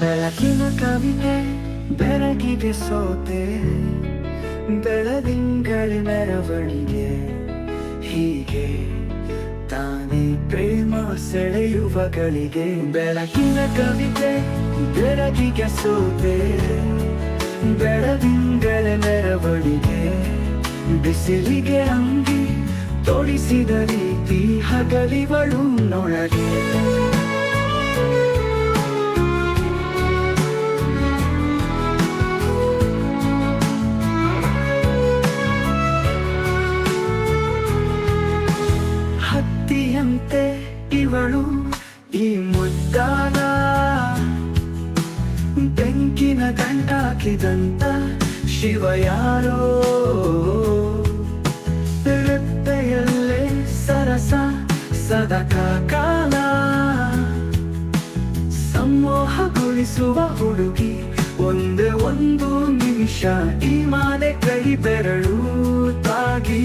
ಬೆಳಕಿನ ಕವಿತೆ ಬೆರಗಿಗೆ ಸೋತೆ, ಬೆಳದಿಂಗಳ ಮೆರವಣಿಗೆ ಹೀಗೆ ತಾನೇ ಪ್ರೇಮ ಸೆಳೆಯುವಗಳಿಗೆ. ಬೆಳಕಿನ ಕವಿತೆ ಬೆರಗಿಗೆ ಸೋತೆ, ಬೆಳದಿಂಗಳ ಮೆರವಣಿಗೆ ಬಿಸಿಲಿಗೆ ಅಂಗಿ ತೊಡಿಸಿದ ರೀತಿ ಹಗಲಿವಳು ನೊಳಗೆ. ಹತ್ತಿಯಂತೆ ಇವಳು ಈ ಮುದ್ದಾದ, ಬೆಂಕಿನ ಗಂಟಾಕಿದಂತ ಶಿವ ಯಾರೋ. ರೆಪ್ಪೆಯಲ್ಲೇ ಸರಸ ಸದಕ ಕಾಲ, ಸಮೋಹಗೊಳಿಸುವ ಹುಡುಗಿ ಒಂದೇ ಒಂದು ನಿಮಿಷ ಈ ಮಾನೆ ಕೈ ಬೆರಳು ತಾಗಿ.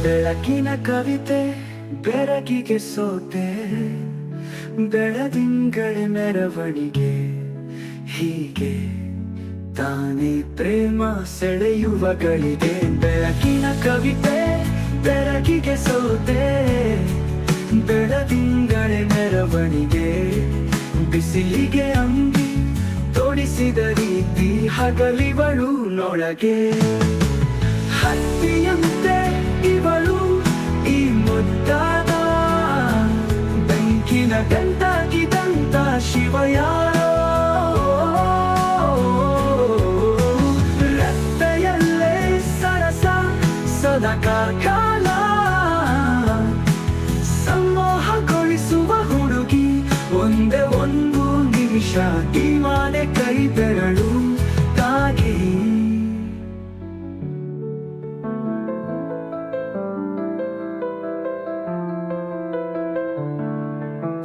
ಬೆಳಕಿನ ಕವಿತೆ ಬೆರಗಿಗೆ ಸೋತೆ, ಬೆಳದಿಂಗಳ ಮೆರವಣಿಗೆ ಹೀಗೆ ತಾನೇ ಪ್ರೇಮ ಸೆಳೆಯುವಗಳಿಗೆ. ಬೆಳಕಿನ ಕವಿತೆ ಬೆರಗಿಗೆ ಸೋತೆ, ಬೆಳದಿಂಗಳ ಮೆರವಣಿಗೆ ಬಿಸಿಲಿಗೆ ಅಂಗಿ ತೊಡಿಸಿದ ರೀತಿ ಹಗಲಿವಳು ನೊಳಗೆ. ಹತ್ತಿಯಂತೆ ಇವಳು ಈ ಮುದ್ದಾದ, ಬೆಂಕಿನ ಗಂಟಾಗಿದಂತ ಶಿವ ಯಾರೋ. ರಸ್ತೆಯಲ್ಲೇ ಸರಸ ಸದಕ ಕಾಲ, ಸಮೋಹಗೊಳಿಸುವ ಹುಡುಗಿ ಒಂದೇ ಒಂದು ನಿಮಿಷ ಈ ಮಾನೆ ಕೈ ಬೆರಳು ತಾಗಿ.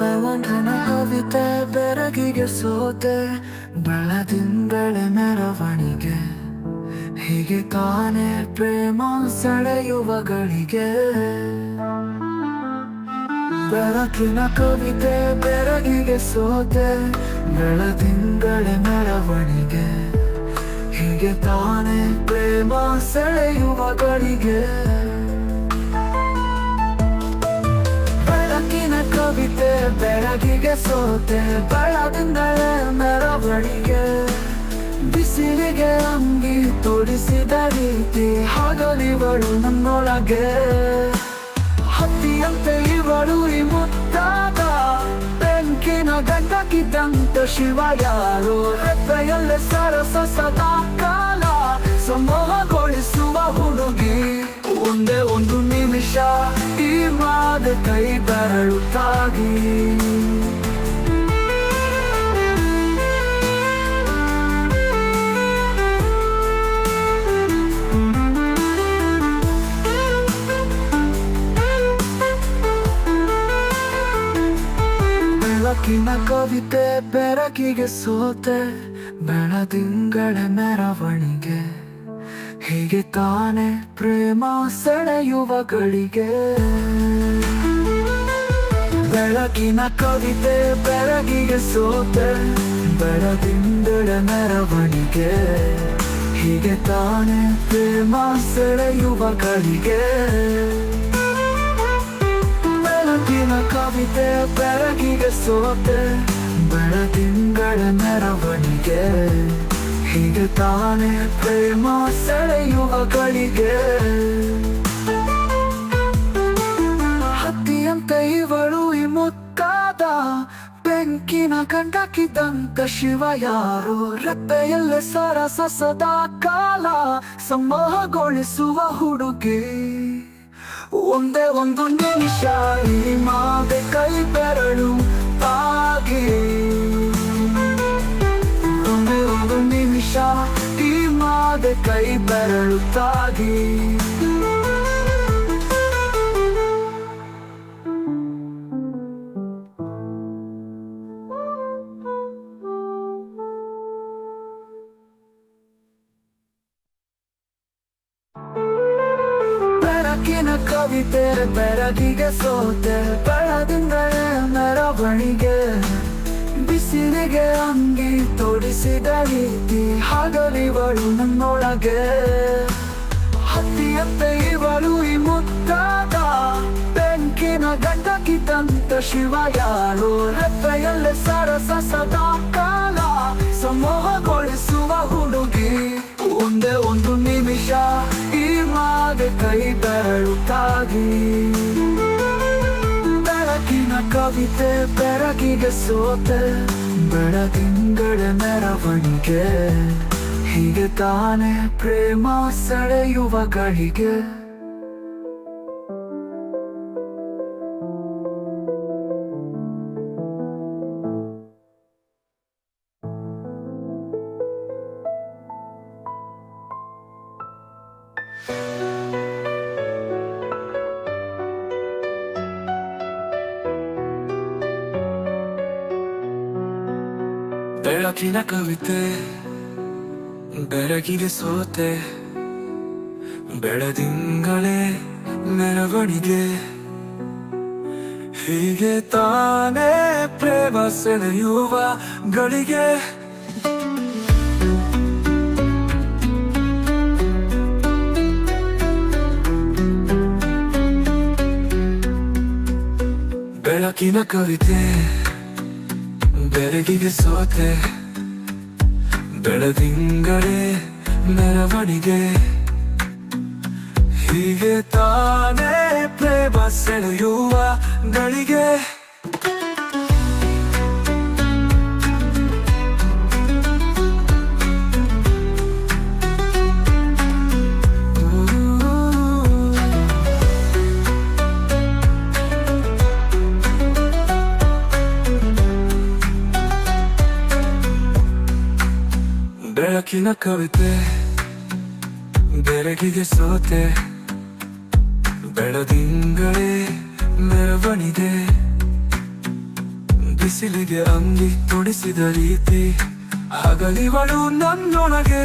ಬೆಳಕಿನ ಕವಿತೆ ಬೆರಗಿಗೆ ಸೋತೆ, ಬೆಳದಿಂಗಳ ಮೆರವಣಿಗೆ ಹೀಗೆ ತಾನೇ ಪ್ರೇಮ ಸೆಳೆಯುವಗಳಿಗೆ. ಬೆಳಕಿನ ಕವಿತೆ ಬೆರಗಿಗೆ ಸೋತೆ, ಬೆಳದಿಂಗಳ ಮೆರವಣಿಗೆ ಹೀಗೆ ತಾನೇ ಪ್ರೇಮ ಸೆಳೆಯುವಗಳಿಗೆ. ಬೆಳಕಿನ ಕವಿತೆ ಬೆರಗಿಗೆ ಸೋತೆ, ಬೆಳದಿಂಗಳ ಮೆರವಣಿಗೆ ಬಿಸಿಲಿಗೆ ಅಂಗಿ ತೊಡಿಸಿದ ರೀತಿ ಹಗಲಿವಳು ನನ್ನೊಳಗೆ. ಹತ್ತಿಯಂತೆ ಇವಳು ಈ ಮುದ್ದಾದ, ಬೆಂಕಿನ ಗಂಟಾಕಿದಂತ ಶಿವ ಯಾರೋ. ರೆಪ್ಪೆಯಲ್ಲೇ ಸರಸ ಸದಾ ಕಾಲ, ಸಮೋಹಗೊಳಿಸುವ ಹುಡುಗಿ ಒಂದೇ ಒಂದು ನಿಮಿಷ ಈ ಮಾದೆ ಕೈ ಬೆರಳು ತಾಗಿ. ಬೆಳಕಿನ ಕವಿತೆ ಬೆರಗಿಗೆ ಸೋತೆ, ಬೆಳದಿಂಗಳ ಮೆರವಣಿಗೆ ಹೀಗೆ ತಾನೇ ಪ್ರೇಮ ಸೆಳೆಯುವಗಳಿಗೆ. ಬೆಳಕಿನ ಕವಿತೆ ಬೆರಗಿಗೆ ಸೋತೆ, ಬೆಳದಿಂಗಳ ಮೆರವಣಿಗೆ ಹೀಗೆ ತಾನೇ ಪ್ರೇಮ ಸೆಳೆಯುವಗಳಿಗೆ. ಬೆಳಕಿನ ಕವಿತೆ ಬೆರಗಿಗೆ ಸೋತೆ, ಬೆಳದಿಂಗಳ ಮೆರವಣಿಗೆ ಹೀಗೆ ತಾನೇ ಪ್ರೇಮ ಸೆಳೆಯುವಗಳಿಗೆ. ಹತ್ತಿಯಂತೆ ಇವಳು ಈ ಮುದ್ದಾದ, ಬೆಂಕಿನ ಗಂಟಾಕಿದಂತ ಶಿವ ಯಾರೋ. ರೆಪ್ಪೆಯಲ್ಲೇ ಸರಸ ಸದಾ ಕಾಲ, ಸಮೋಹಗೊಳಿಸುವ ಹುಡುಗಿ ಒಂದೇ ಒಂದು ನಿಮಿಷ ಈ ಮಾದೆ ಕೈ ಬೆರಳು ತಾಗಿ. ಒಂದೇ ಒಂದು ನಿಮಿಷ ಈ ಮಾದೆ ಬೆರಳುತ್ತಾಗಿ ಬೆಳಕಿನ ಕವಿತೆ ಬೆಳಗಿಗೆ ಸೋತೆ ಬೆಳದಿಂಗಳೇ ಮೆರವಣಿಗೆ ಬಿಸಿಲಿಗೆ ಅಂಗಿ ತೊಡಿಸಿದ ರೀತಿ ಹಗಲಿವಳು ನನ್ನೊಳಗೆ ಹತ್ತಿಯಂತೆ ಇವಳು ಈ ಮುತ್ತಾದ ಬೆಂಕಿನ ಗಂಡಕ್ಕಿದ್ದಂತ ಶಿವ ಯಾರು ರೆಪ್ಪೆಯಲ್ಲೇ ಸರಸ ಸದಾ ಕಾಲ ಸಮೂಹಗೊಳಿಸುವ ಹುಡುಗಿ ಒಂದೇ ಒಂದು ನಿಮಿಷ ಈ ಮಾಗೆ ಕೈ ಬೆರಳುತ್ತಾಗಿ ಬೆಳಕಿನ ಕವಿತೆ ಬೆರಗಿಗೆ ಸೋತೆ ಬೆಳದಿಂಗಳ ಮೆರವಣಿಗೆ ಹೀಗೆ ತಾನೇ ಪ್ರೇಮ ಸೆಳೆಯುವ ಗಳಿಗೆ ಬೆಳಕಿನ ಕವಿತೆ ಬೆಳಗಿಗೆ ಸೋತೆ ಬೆಳದಿಂಗಳೇ ಮೆರವಣಿಗೆ ಹೀಗೆ ತಾನೇ ಪ್ರೇಮ ಸೆಳೆಯುವ ಗಳಿಗೆ ಬೆಳಕಿನ ಕವಿತೆ ಬೆಳಗಿಗೆ ಸೋತೆ ಬೆಳದಿಂಗಳೇ ಮೆರವಣಿಗೆ ಹೀಗೆ ತಾನೇ ಪ್ರೇಮ ಸೆಳೆಯುವ ಗಳಿಗೆ ಬೆಳಕಿನ ಕವಿತೆ ಬೆಳಗಿಗೆ ಸೋತೆ ಬೆಳದಿಂಗಳೇ ಮೆರವಣಿಗೆ ಬಿಸಿಲಿಗೆ ಅಂಗಿ ತೊಡಿಸಿದ ರೀತಿ ಹಗಲಿವಳು ನನ್ನೊಳಗೆ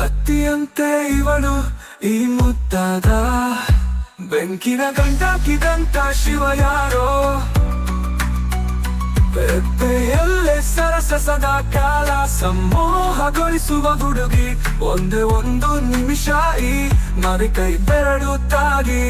ಅತ್ತಿಯಂತೆ ಇವಳು ಈ ಮುತ್ತಾದ ಬೆಂಕಿನ ಗಂಟಾಕಿದಂತ ಶಿವ ಯಾರೋ ಬೆಪ್ಪೆಯಲ್ಲೇ ಸರಸ ಸದಾ ಕಾಲ ಸಮೂಹಗೊಳಿಸುವ ಹುಡುಗಿ ಒಂದೇ ಒಂದು ನಿಮಿಷ ಈ ಮರಿ ಕೈ ಬೆರಳುತ್ತಾಗಿ